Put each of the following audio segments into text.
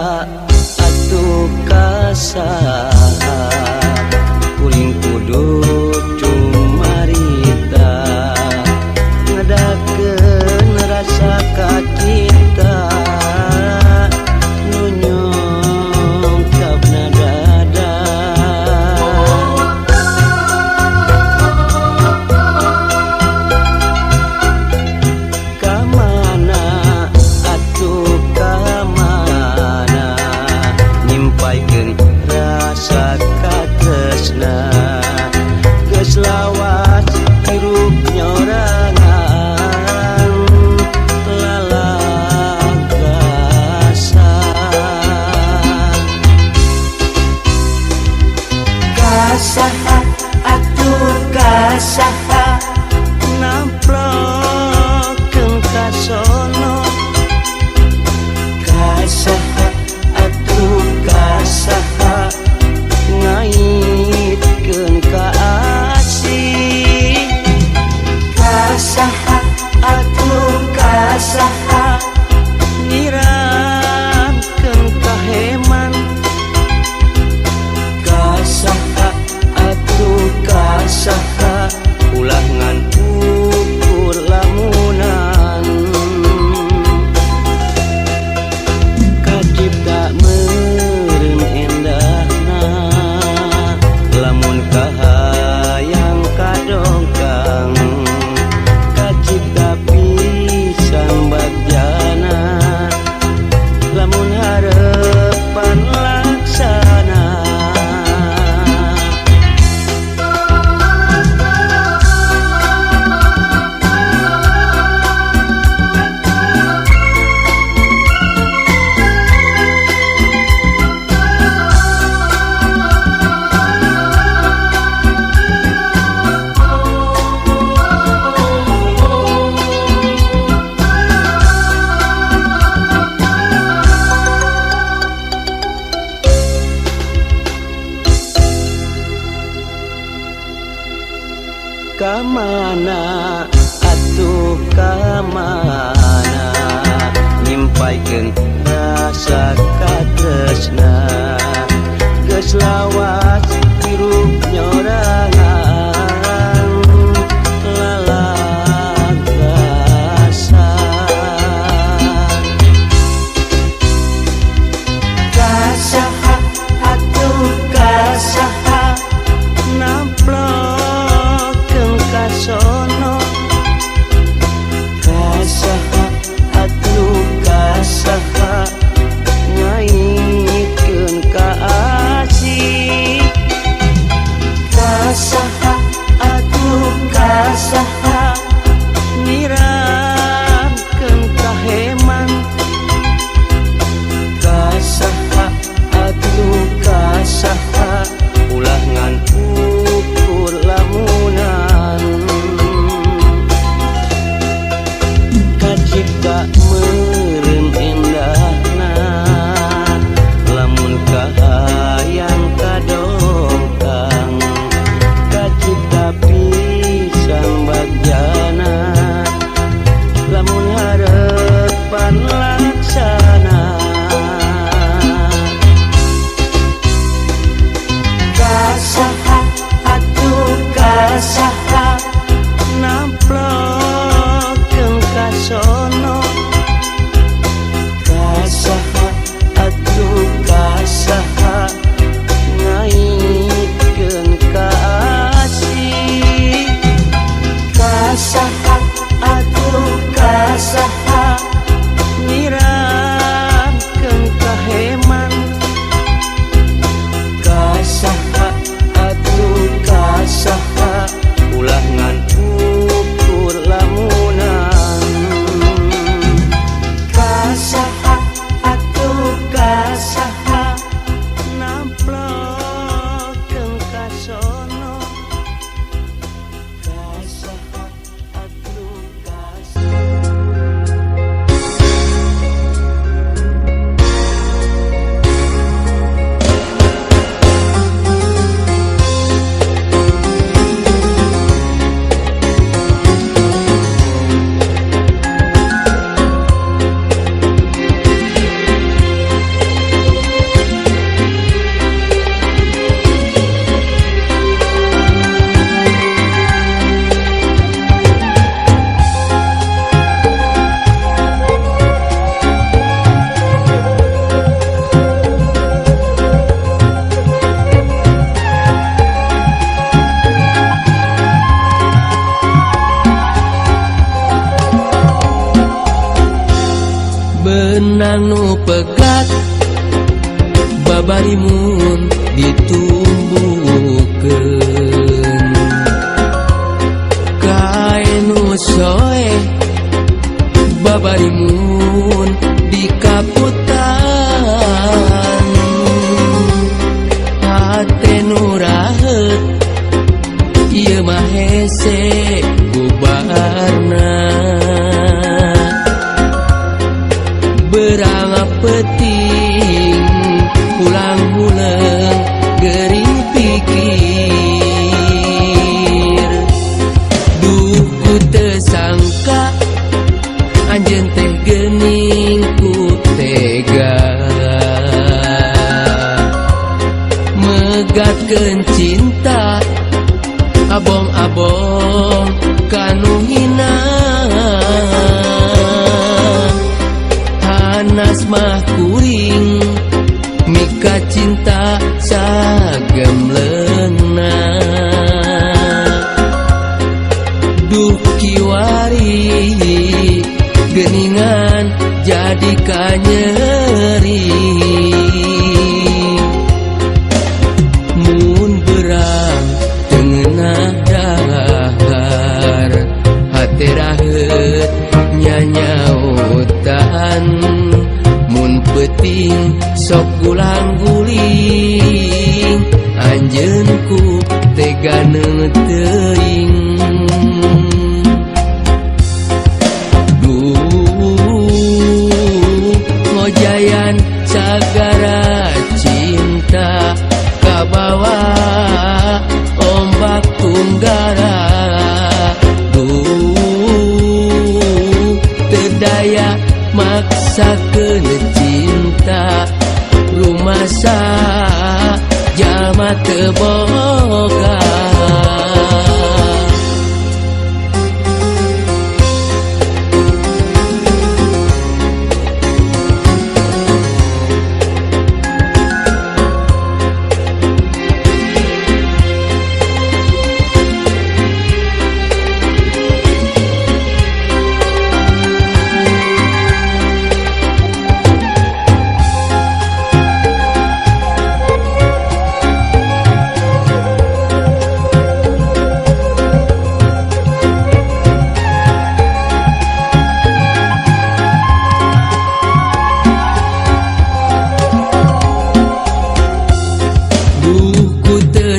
atuh kasaha kuring kudu cumarita ngadakeun rasa ka cinta nu nyongkapna dada kamana atuh kamana nyimpaikeun rasa katresna geus lawas hirup nyorangan lalagasan kasaha atuh kasaha namplokeun ka sono kasaha atuh kasaha ngaitkeun ka asih kasaha atuh kasaha nyiramkeun ka heman kasaha atuh kasaha ulah ngan ukur lamunan kacipta meureun endahna lamun kahayang kadongkang kacipta pisan bagjana lamun harepan laksana kamana atuh kamana nyimpaikeun rasa katresna geus lawas hirup nyorangan lalagasan kasaha atuh kasaha namplokeun ka sono kasaha atuh kasaha ngaitkeun ka asih Barang nu pegat babarimun ditumbuhkeun kae nu soe babarimun dikaputan hate nu rahet ieu mah hese bubarna berang peting pulang huleng gering pikir duh ku teu sangka anjeun teh geuning ku tega megatkeun cinta abong-abong kanu hina hanas mah kuring mika cinta sagemleungna duh kiwari geuningan jadi kanyeri mun berang tengenah dahar hate raheut nyanyautan mun peuting sok ulang guling anjeun ku tega teuing ngojayan sagara cinta kabawa ombak tunggara terdaya maksakeun cinta rumasa jalma teu boga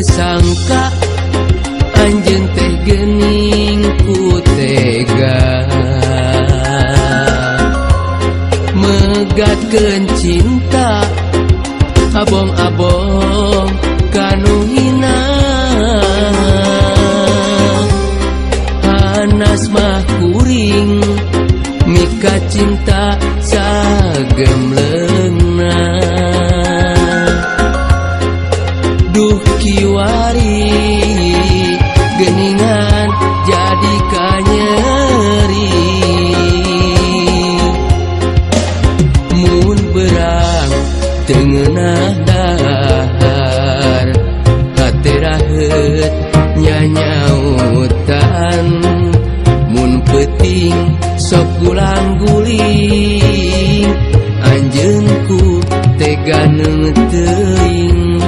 sangka anjeun teh geuning ku tega megatkeun cinta abong-abong kanu hina hanas mah kuring mika cinta sagemleungna duh kiwari geuningan jadi kanyeri mun berang tengenah dahar hate raheut nyanyautan mun peuting sok ulang guling anjeun ku tega teuing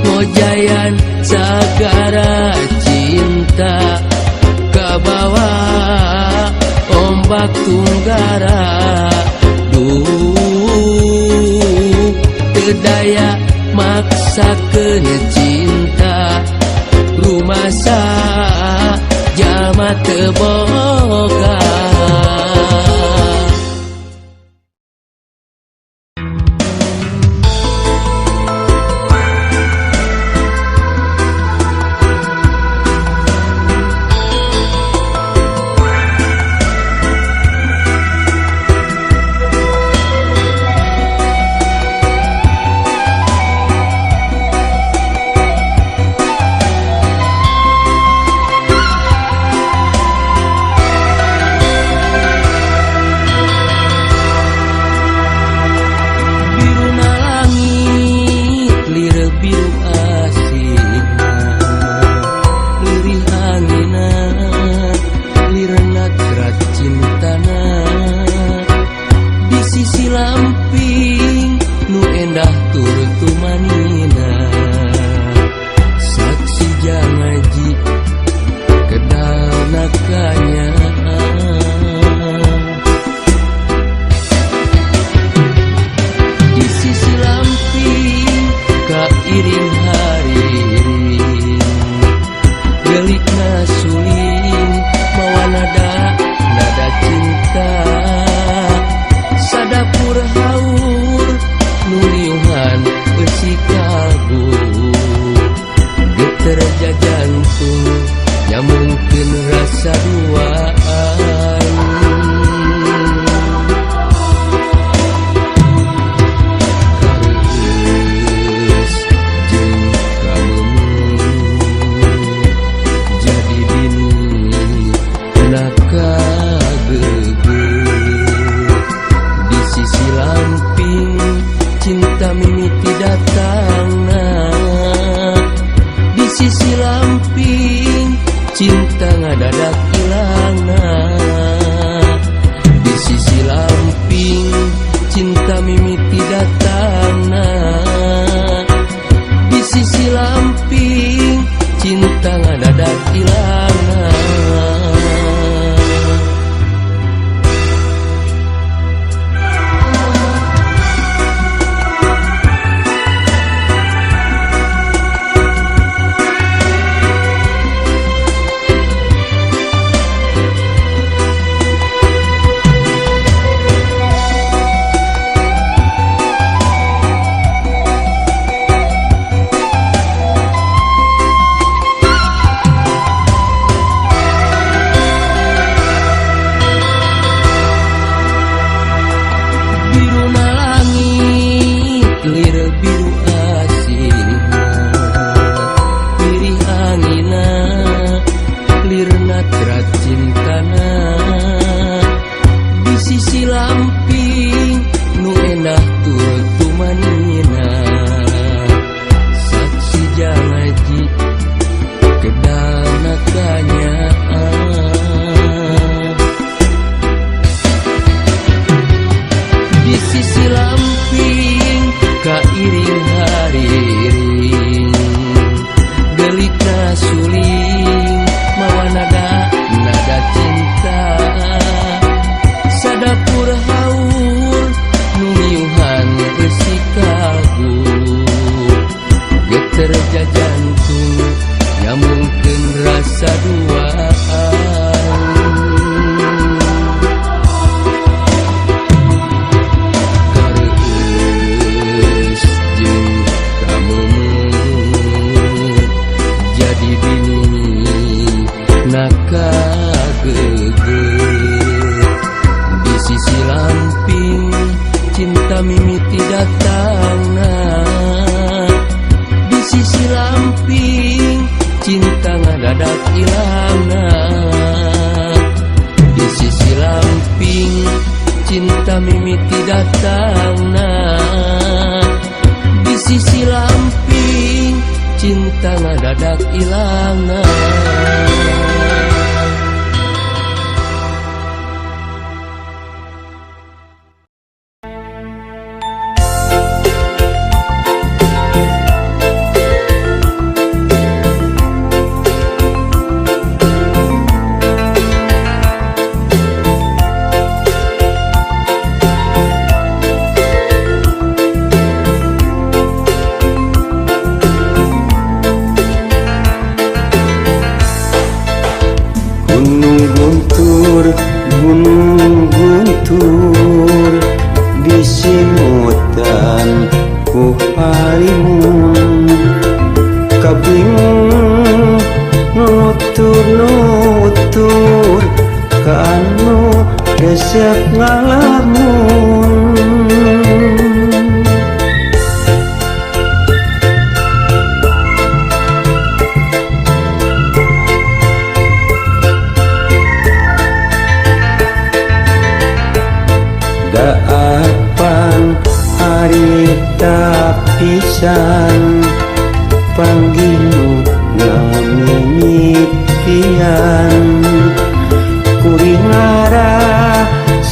ngojayan sagara cinta kabawa ombak tunggara terdaya maksakeun cinta rumasa jalma teu boga lamping nu endah tur tumanina saksi jangaji kedal nakanya di sisi lamping kairing hariring gelikna suling mawa nada cinta sadapur haur nuliuhan besi kalbu geter jantung nyamungkeun rasa duaan kareus jeung kamemu jadi bini naka di sisi lamping cinta mimiti datangna di sisi lamping cinta ngadadak ilangna di sisi lamping cinta mimiti datangna di sisi lamping cinta ngadadak ilangna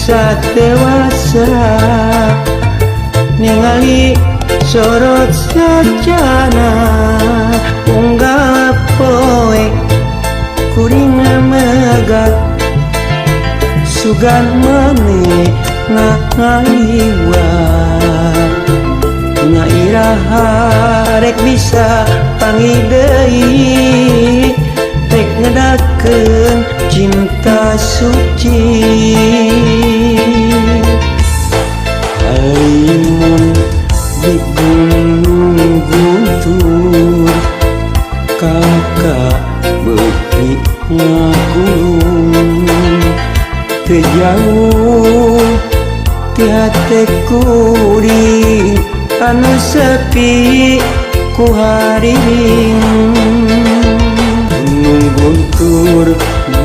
satewasa ningali sorot sajana unggal poe kuring megah sugan mane ngaliwa nyairaha rek bisa panggil deui rek ngedakeun cinta suci alimun di gunung guntur kakak beuki ngagulung teu jauh ti hate kuring anu sepi ku haring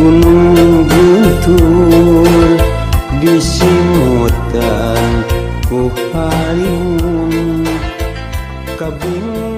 gunung guntur disimutan ku halimun kabingung